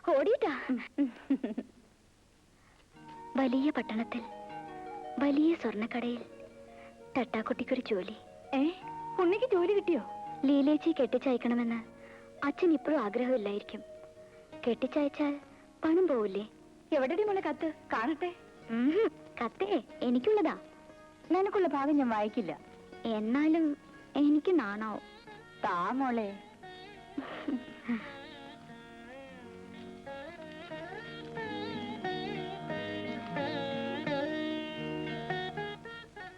ഓടിയിട്ടാ. വലിയ പട്ടണത്തിൽ വലിയ സ്വർണ്ണക്കടയിൽ തട്ടാക്കുട്ടിക്കൊരു ജോലി. ഉണ്ണിക്ക് ജോലി കിട്ടിയോ? ലീലേച്ചി കെട്ടിച്ചയക്കണമെന്ന് അച്ഛൻ ഇപ്പോഴും ആഗ്രഹമില്ലായിരിക്കും. കെട്ടിച്ചയച്ചാൽ പണം പോവില്ലേ? എവിടെടി മോളെ കത്ത്? കാണട്ടെ. കത്തേ എനിക്കുള്ളതാ. നിനക്കുള്ള ഭാഗം ഞാൻ വായിക്കില്ല. എന്നാലും എനിക്ക് നാണാവും. താ മോളെ.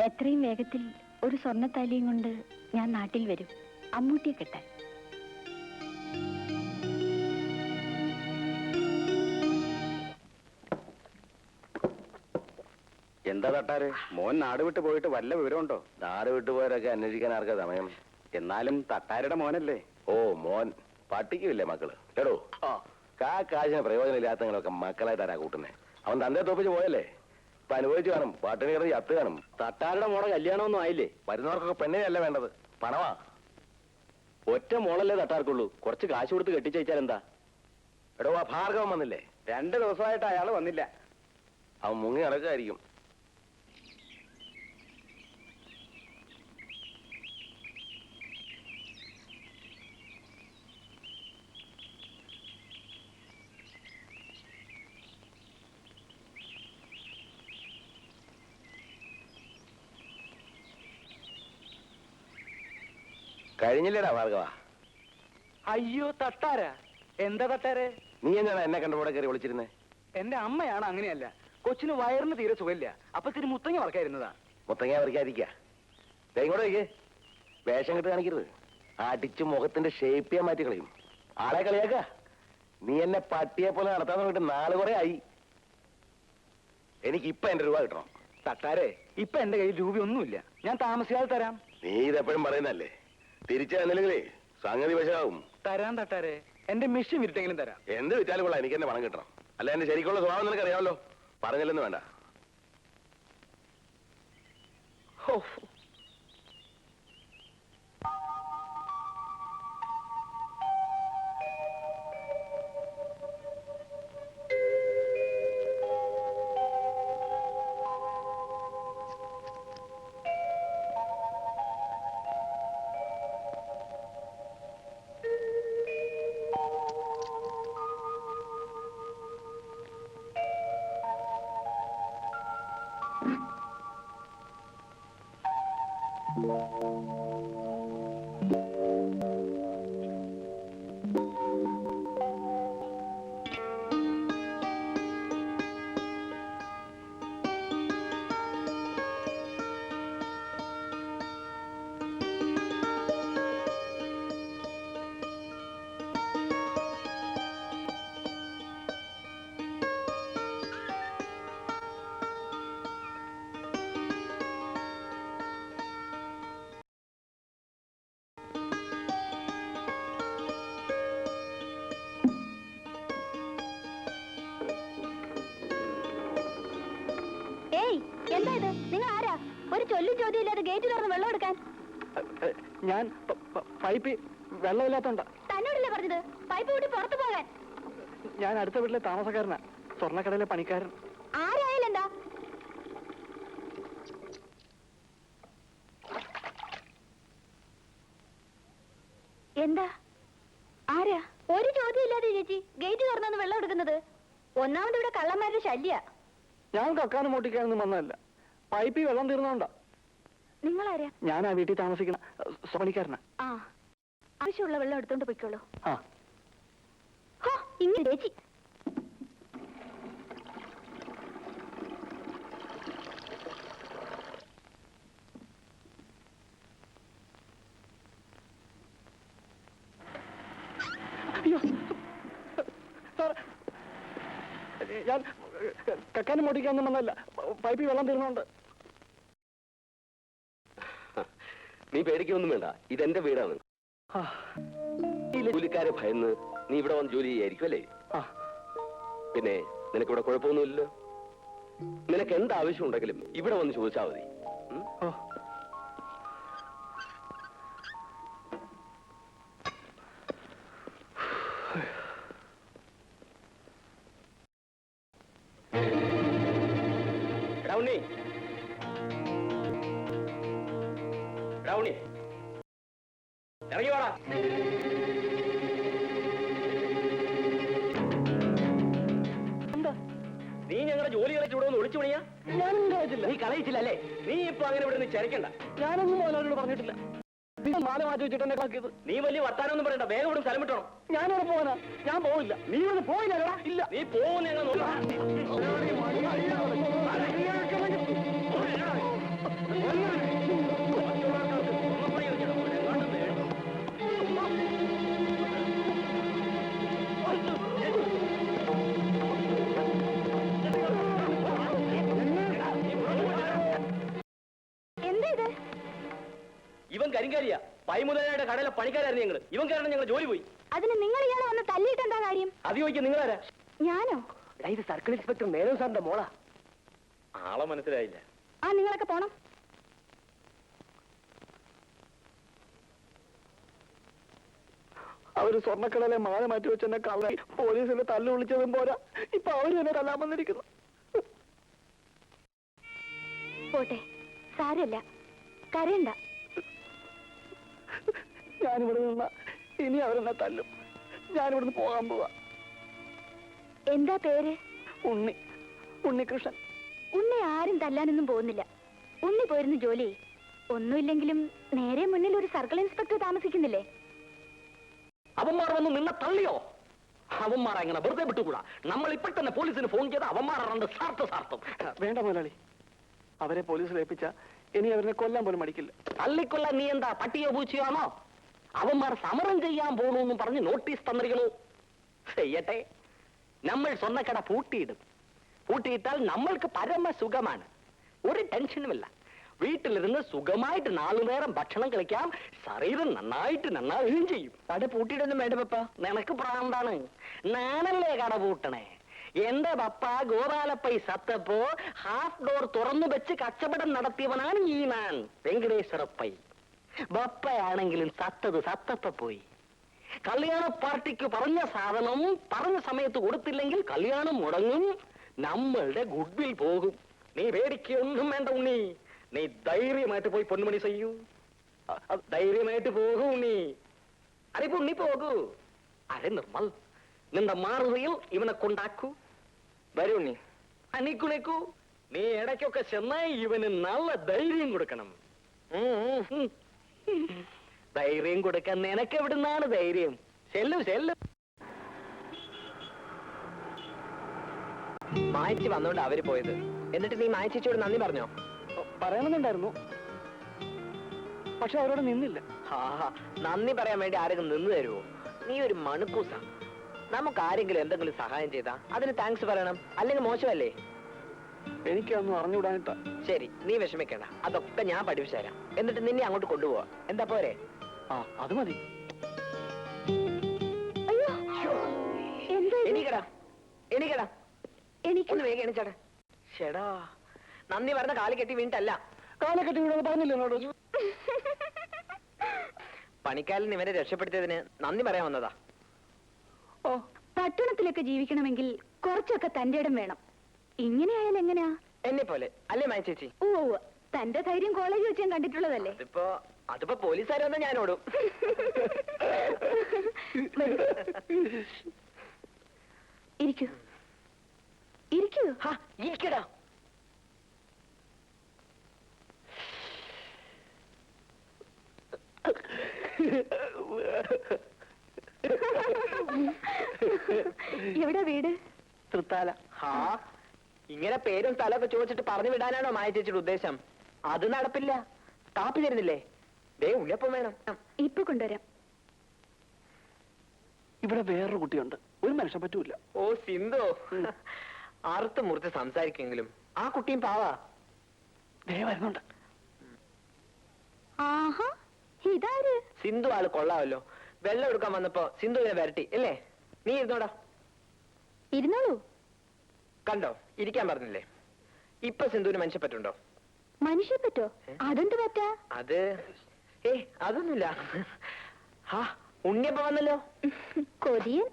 എത്രയും വേഗത്തിൽ ഒരു സ്വർണ്ണത്താലിയും കൊണ്ട് ഞാൻ നാട്ടിൽ വരും, അമ്മൂട്ടിയെ കെട്ടാൻ. എന്താ തട്ടാര്, മോൻ നാട് വിട്ടു പോയിട്ട് വല്ല വിവരമുണ്ടോ? നാട് വിട്ടുപോയവരൊക്കെ അന്വേഷിക്കാൻ ആർക്കാ സമയം? എന്നാലും തട്ടാരുടെ മോനല്ലേ? ഓ മോൻ, പട്ടിക്കുമില്ലേ മക്കള്? എടോ, കാശിന് പ്രയോജനമില്ലാത്തങ്ങളൊക്കെ മക്കളെ തരാ കൂട്ടുന്നേ. അവൻ തന്തേ തോപ്പിച്ച് പോയല്ലേ, ഇപ്പൊ അനുഭവിച്ചു കാണും. പാട്ടിന് കിടന്ന് ചത്ത് കാണും. തട്ടാരുടെ മോളെ കല്യാണമൊന്നും ആയില്ലേ? വരുന്നവർക്കൊക്കെ പെണ്ണിനല്ല വേണ്ടത്, പണമാ. ഒറ്റ മോളല്ലേ തട്ടാർക്കുള്ളൂ, കുറച്ച് കാശ് കൊടുത്ത് കെട്ടിച്ചയച്ചാൽ എന്താ? എടോ, ആ ഭാർഗവൻ വന്നില്ലേ? 2 ദിവസമായിട്ട് അയാൾ വന്നില്ല. അവൻ മുങ്ങി നടക്കായിരിക്കും. കഴിഞ്ഞില്ലേടാ ഭാർഗവ? അയ്യോ തട്ടാരാ, എന്താ തട്ടാരെ? നീ എന്താണ് എന്നെ കണ്ടപ്പോടെ കയറി വിളിച്ചിരുന്നേ? എന്റെ അമ്മയാണ് അങ്ങനെയല്ല, കൊച്ചിന് വയറിന് തീരെ സുഖമില്ല, അപ്പൊ തിരി മുത്തങ്ങ വറക്കായിരുന്നതാ. മുത്തങ്ങ പറിക്കാതിരിക്കാ. ഇങ്ങോട്ട് വയ്ക്കേ, വേഷം കെട്ട് കാണിക്കരുത്. അടിച്ച് മുഖത്തിന്റെ ഷേപ്പ് ചെയ്യാൻ മാറ്റി കളയും. ആളെ കളിയാക്ക. നീ എന്നെ പട്ടിയെ പോലെ നടത്താൻ നോക്കിട്ട് 4 കുറെ ആയി. എനിക്ക് ഇപ്പൊ എന്റെ രൂപ കിട്ടണം. തട്ടാരെ, ഇപ്പൊ എന്റെ കയ്യിൽ രൂപയൊന്നുമില്ല, ഞാൻ താമസിയാതെ തരാം. നീ ഇതെപ്പോഴും പറയുന്നല്ലേ, തിരിച്ചു തന്നില്ലെങ്കിലേ സംഗതി വശമാവും. തരാം തട്ടാരെ, എന്റെ മെഷീൻ വിരിട്ടെങ്കിലും തരാം. എന്ത് വിറ്റാലും കൊള്ളാം, എനിക്ക് എന്നെ പണം കിട്ടണം. അല്ല, എന്റെ ശരിക്കുള്ള സ്വഭാവം നിനക്ക് അറിയാമല്ലോ. പറഞ്ഞില്ലെന്ന് വേണ്ട. എന്താ ഇത്? നിങ്ങൾ ആരാ? ഒരു ചൊല്ലും ചോദ്യം ഇല്ലാതെ ഗേറ്റ് തുറന്ന് വെള്ളം എടുക്കാൻ? ഞാൻ പൈപ്പ് വെള്ളമില്ലാത്തോണ്ടാ. തന്നോടല്ലേ പറഞ്ഞത് പൈപ്പ് കൂട്ടി പുറത്തു പോകാൻ? ഞാൻ അടുത്ത വീട്ടിലെ താമസക്കാരനാ, സ്വർണ്ണക്കടയിലെ പണിക്കാരൻ. ആരായാലും എന്താ? എന്താ? ആരാ? ഒരു ചോദ്യം ഇല്ലാതെ ചേച്ചി ഗേറ്റ് തുറന്നു വെള്ളം എടുക്കുന്നത്? ഒന്നാമത് ഇവിടെ കള്ളന്മാരുടെ ശല്യ. ഞാൻ കക്കാനും മോട്ടിക്കാനൊന്നും വന്നതല്ല, പൈപ്പിൽ വെള്ളം തീർന്നോണ്ടാ. നിങ്ങളാരാ? ഞാൻ ആ വീട്ടിൽ താമസിക്കണ പണിക്കാരനാ. ആ, ആവശ്യമുള്ള വെള്ളം എടുത്തോണ്ട് പോയിക്കോളൂ. ആ ഇങ്ങനെ ചേച്ചി. ഞാൻ കക്കാനും മോട്ടിക്കാനൊന്നും വന്നതല്ല, പൈപ്പിൽ വെള്ളം തീർന്നോണ്ട്. നീ പേടിക്കൊന്നും വേണ്ട, ഇതെന്റെ വീടാണ്. ജോലിക്കാരെ ഭയന്ന് നീ ഇവിടെ വന്ന് ജോലി ചെയ്യായിരിക്കും അല്ലേ? പിന്നെ നിനക്കിവിടെ കുഴപ്പമൊന്നുമില്ലല്ലോ. നിനക്ക് എന്താവശ്യം ഉണ്ടെങ്കിലും ഇവിടെ വന്ന് ചോദിച്ചാൽ മതി. ഉണ്ണി, എടാ ഉണ്ണി, ഇറങ്ങി വാടാ. നീ ഞങ്ങളുടെ ജോലി കളിച്ച് ഇവിടെ ഒന്ന് ഒളിച്ചു പണിയാ? ഞാനൊന്നും കളയിച്ചില്ല. നീ കളയിച്ചില്ല അല്ലേ? നീ ഇപ്പൊ അങ്ങനെ ഇവിടെ നിന്ന് ചരക്കണ്ട. ഞാനൊന്നും മോനോട് പറഞ്ഞിട്ടില്ല. മാല മാറ്റി വെച്ചിട്ട് എന്നെ കളക്കിയത്. നീ വലിയ വർത്താനൊന്നും പറയണ്ട, വേഗം ഇവിടെ സ്ഥലം വിട്ടണം. ഞാനിവിടെ പോവാനാ. ഞാൻ പോവില്ല. നീ ഇവിടെ പോയില്ല. ഇല്ല, നീ പോകുന്ന ഞങ്ങൾ നോക്കാം. എന്താ ഇത്? ഇവൻ കരിങ്കാരിയാ. പൈമുതലായുടെ കടയിലെ പണിക്കാരായിരുന്നു ഞങ്ങള്. ഇവൻ കാരണം ഞങ്ങൾ ജോലി പോയി. അതിന് നിങ്ങൾ ഇയാളെ വന്ന് തല്ലിയിട്ട് എന്താ കാര്യം? അത് ചോദിക്കും നിങ്ങളാരാ? ഞാനോ? ഇത് സർക്കിൾ ഇൻസ്പെക്ടർ മേനോൻ സാറിന്റെ മോളാ. ആളെ മനസ്സിലായില്ല. ആ, നിങ്ങളൊക്കെ പോണം. അവര് സ്വർണ്ണക്കടയിലെ മാല മാറ്റി വെച്ചെന്നെ കള്ളായി പോലീസിനെ തല്ലു വിളിച്ചതും പോരാ, ഇപ്പൊ അവര് എന്നെ തല്ലാൻ വന്നിരിക്കുന്നു. പോട്ടെ, സാരമില്ല, കരയണ്ട. ഞാനിവിടെ നിന്ന ഇനി അവരെന്നെ തല്ലും. ഞാനിവിടുന്ന് പോകാൻ പോവാ. എന്താ പേര്? ഉണ്ണികൃഷ്ണൻ. ഉണ്ണി ആരും തല്ലാനൊന്നും പോകുന്നില്ല. ഉണ്ണി പോയിരുന്നു ജോലി. ഒന്നുമില്ലെങ്കിലും നേരെ മുന്നിൽ ഒരു സർക്കിൾ ഇൻസ്പെക്ടർ താമസിക്കുന്നില്ലേ? അവന്മാർ വന്ന് നിന്നെ തള്ളിയോ? അവന്മാർ എങ്ങനെ വെറുതെ വിട്ടുകൂടാ? നമ്മൾ ഇപ്പൊ തന്നെ പോലീസിന് ഫോൺ ചെയ്ത് അവന്മാരുടെ സാർത്ഥം. വേണ്ട മുതലാളി, അവരെ പോലീസിൽ ഏൽപ്പിച്ച ഇനി അവരെ കൊല്ലാൻ പോലും മടിക്കില്ല. തള്ളിക്കൊല്ലാൻ നീ എന്താ പട്ടിയോ പൂച്ചയാണോ? അവന്മാർ സമരം ചെയ്യാൻ പോകണമെന്നും പറഞ്ഞ് നോട്ടീസ് തന്നിരിക്കണു. ചെയ്യട്ടെ, നമ്മൾ സ്വർണ്ണക്കട പൂട്ടിയിടും. പൂട്ടിയിട്ടാൽ നമ്മൾക്ക് പരമസുഖമാണ്. ഒരു ടെൻഷനുമില്ല. വീട്ടിലിരുന്ന് സുഖമായിട്ട് 4 നേരം ഭക്ഷണം കഴിക്കാം. ശരീരം നന്നാവുകയും ചെയ്യും. കട പൂട്ടിയിട്ടൊന്നും വേണ്ട പപ്പ, നിനക്ക് പ്രാന്താണ്. ഞാനല്ലേ കട പൂട്ടണേ. എന്റെ പപ്പ ഗോപാലപ്പൈ സത്തപ്പോ ഹാഫ് ഡോർ തുറന്നു വെച്ച് കച്ചവടം നടത്തിയവനാണ് ഈ ഞാൻ, വെങ്കടേശ്വരപ്പൈ. ബപ്പയാണെങ്കിലും സത്തപ്പ പോയി. കല്യാണ പാർട്ടിക്ക് പറഞ്ഞ സാധനം പറഞ്ഞ സമയത്ത് കൊടുത്തില്ലെങ്കിൽ കല്യാണം മുടങ്ങും. നമ്മളുടെ ഗുഡ്വിൽ പോകും. നീ പേടിക്കൊന്നും വേണ്ട ഉണ്ണി. നീ ധൈര്യമായിട്ട് പോയി പൊന്നുമണി ചെയ്യൂ. ധൈര്യമായിട്ട് പോകൂ ഉണ്ണി. അതിപ്പോ ഉണ്ണി പോകൂ. അരെ നിർമ്മൽ, നിന്റെ മാറുകയിൽ ഇവനെ കൊണ്ടാക്കൂ. വരൂ ഉണ്ണി. അനിക്കുണിക്കൂ. നീ ഇടയ്ക്കൊക്കെ ചെന്നായി ഇവന് നല്ല ധൈര്യം കൊടുക്കണം. ധൈര്യം കൊടുക്കാൻ നിനക്ക് എവിടുന്നാണ് ധൈര്യം? ചെല്ലു. മായച്ചി വന്നോണ്ട് അവര് പോയത്. എന്നിട്ട് നീ മായച്ചിയോട് നന്ദി പറഞ്ഞോ? പറയണമെന്നുണ്ടായിരുന്നു, പക്ഷെ അവരോട് നിന്നില്ല. നന്ദി പറയാൻ വേണ്ടി ആരെങ്കിലും നിന്ന് തരുമോ? നീ ഒരു മണുക്കൂസാ. നമുക്ക് ആരെങ്കിലും എന്തെങ്കിലും സഹായം ചെയ്താ അതിന് താങ്ക്സ് പറയണം, അല്ലെങ്കിൽ മോശമല്ലേ? എനിക്കൊന്നും അറിഞ്ഞുകൂടാനിട്ടാ. ശരി, നീ വിഷമിക്കണ്ട. അതൊക്കെ ഞാൻ പഠിപ്പിച്ചു തരാം. എന്നിട്ട് നിന്നെ അങ്ങോട്ട് കൊണ്ടുപോവാ. എന്താ പോരെ? അത് മതി. അയ്യോ, എന്താ ഇത്? എണീക്കടാ. എനിക്ക് ഒന്ന് വേഗം എണിച്ചേടാ. ചേടാ, നന്ദി പറഞ്ഞ കാല് കെട്ടി വീണിട്ടല്ല. കാലെ കെട്ടി വീണെന്ന് പറഞ്ഞില്ല എന്നോട്. പണിക്കാരൻ ഇവരെ രക്ഷപ്പെടുത്തിയതിന് നന്ദി പറയാൻ വന്നതാ. പട്ടണത്തിലൊക്കെ ജീവിക്കണമെങ്കിൽ കുറച്ചൊക്കെ തന്റെ ഇടം വേണം. ഇങ്ങനെയായാൽ എങ്ങനെയാ? എന്നെ പോലെ അല്ലേ മായ ചേച്ചി? ഓ, തന്റെ ധൈര്യം കോളേജ് വെച്ച് ഞാൻ കണ്ടിട്ടുള്ളതല്ലേ. അതിപ്പോ പോലീസുകാർ വന്നാൽ ഞാൻ ഓടും. ഇരിക്കൂ. ഇരിക്കടാ. എവിടെ വീട്? തൃത്താല. ഇങ്ങനെ പേരും സ്ഥലമൊക്കെ ചോദിച്ചിട്ട് പറഞ്ഞു വിടാനാണോ മായ ചേച്ചിയുടെ ഉദ്ദേശം? അത് നടപ്പില്ല. കാപ്പി തരുന്നില്ലേ? ദേ ഉള്ളിയപ്പം വേണം. ഇപ്പൊ കൊണ്ടുവരാം. ഇവിടെ വേറൊരു കുട്ടിയുണ്ട്, ഒരു മനുഷ്യ പറ്റൂല. ഓ സിന്ധു, അറുത്ത് മുറിച്ച് സംസാരിക്കെങ്കിലും ആ കുട്ടിയും പാവാ. ദേ വരുന്നുണ്ട്. ആഹാ, ഇതാര്? സിന്ധു ആള് കൊള്ളാമല്ലോ. വെള്ളം എടുക്കാൻ വന്നപ്പോ സിന്ധുവിനെ വരട്ടി അല്ലേ? നീ ഇരുന്നോടാ. ഇരുന്നോളൂ. കണ്ടോ, ഇരിക്കാൻ പറഞ്ഞില്ലേ? ഇപ്പൊ സിന്ധുവിന് മനുഷ്യപ്പറ്റുണ്ടോ? മനുഷ്യപ്പറ്റോ? അതെന്ത് പറ്റാ? അത് അതൊന്നുമില്ല. ഉണ്ണിയപ്പ വന്നല്ലോ. കൊതിയൻ.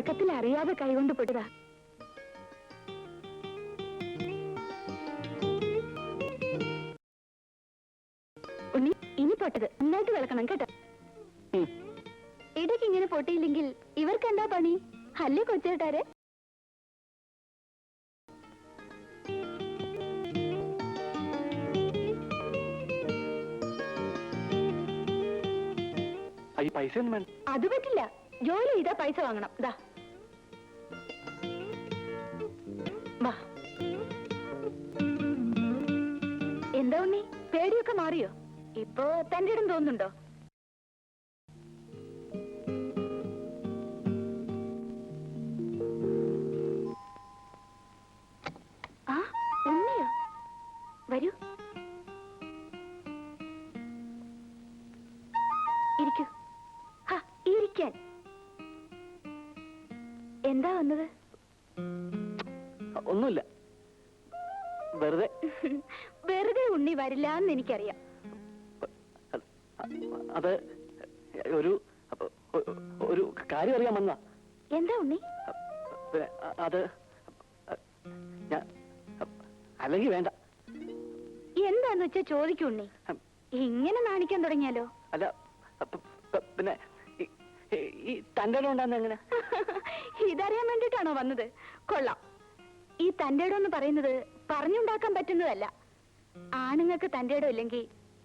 ഉറക്കത്തിൽ അറിയാതെ കൈകൊണ്ട് പെട്ടതാ. ഉണ്ണി, ഇനി പൊട്ടത് നന്നായിട്ട് വിളക്കണം കേട്ടോ. ഇടയ്ക്ക് ഇങ്ങനെ പൊട്ടിയില്ലെങ്കിൽ ഇവർക്ക് എന്താ പണി? അല്ലേ കൊച്ചേട്ടാരെ? ഈ പൈസ ഒന്നും വേണ്ട. അത് പറ്റില്ല. ജോലി ചെയ്താ പൈസ വാങ്ങണം. ദാ വാ. എന്താ ഉണ്ണി, പേടിയൊക്കെ മാറിയോ? ഇപ്പോ തന്റെ ഇടം തോന്നുന്നുണ്ടോ? ആ, ഉണ്ണിയോ? വരൂ, ഇരിക്കൂ. ഇരിക്കാൻ എന്താ വന്നത്? ഒന്നുമില്ല, വെറുതെ. വെറുതെ ഉണ്ണി വരില്ല എന്ന് എനിക്കറിയാം. അത് ഒരു കാര്യം അറിയാൻ വന്ന. എന്താ ഉണ്ണി? അത് അല്ലെങ്കിൽ വേണ്ട. എന്താന്ന് വെച്ചാ ചോദിക്കൂ ഉണ്ണി. ഇങ്ങനെ നാണിക്കാൻ തുടങ്ങിയാലോ? അല്ല, പിന്നെ ഈ തന്റെ ഇടം ഉണ്ടാകുന്ന എങ്ങനെ? ഇതറിയാൻ വേണ്ടിട്ടാണോ വന്നത്? കൊള്ളാം. ഈ തന്റെ ഇടം എന്ന് പറയുന്നത് പറഞ്ഞുണ്ടാക്കാൻ പറ്റുന്നതല്ല. ആണുങ്ങൾക്ക് തന്റെ ഇടം ഇല്ലെങ്കിൽ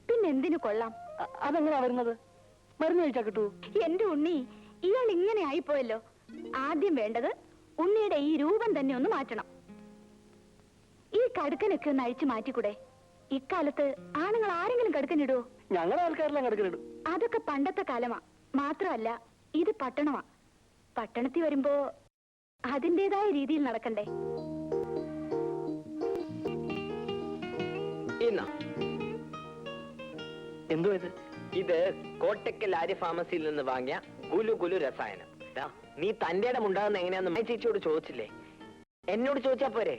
പിന്നെ എന്തിനു കൊള്ളാം? അതെങ്ങനെയാ വരുന്നത്? മരുന്ന് കഴിച്ചാ കിട്ടൂ? എന്റെ ഉണ്ണി, ഇയാൾ ഇങ്ങനെ ആയിപ്പോയല്ലോ. ആദ്യം വേണ്ടത് ഉണ്ണിയുടെ ഈ രൂപം തന്നെ ഒന്ന് മാറ്റണം. ഈ കടുക്കനൊക്കെ ഒന്ന് അഴിച്ചു മാറ്റിക്കൂടെ? ഇക്കാലത്ത് ആണുങ്ങൾ ആരെങ്കിലും കടുക്കനിടുവോ? ഞങ്ങളുടെ ആൾക്കാരെല്ലാം കടുക്കനിടും. അതൊക്കെ പണ്ടത്തെ കാലമാ. മാത്രമല്ല, ഇത് പട്ടണമാ. പട്ടണത്തിൽ വരുമ്പോ അതിൻ്റെതായ രീതിയിൽ നടക്കണ്ടേ? എന്തോ ഇത്? ഇത് കോട്ടക്കൽ ആര്യ ഫാർമസിയിൽ നിന്ന് വാങ്ങിയ ഗുലു ഗുലു രസായനം. നീ തന്റെ ഇടം ഉണ്ടാകുന്ന എങ്ങനെയാന്ന് ചേച്ചിയോട് ചോദിച്ചില്ലേ? എന്നോട് ചോദിച്ചാ പോരെ?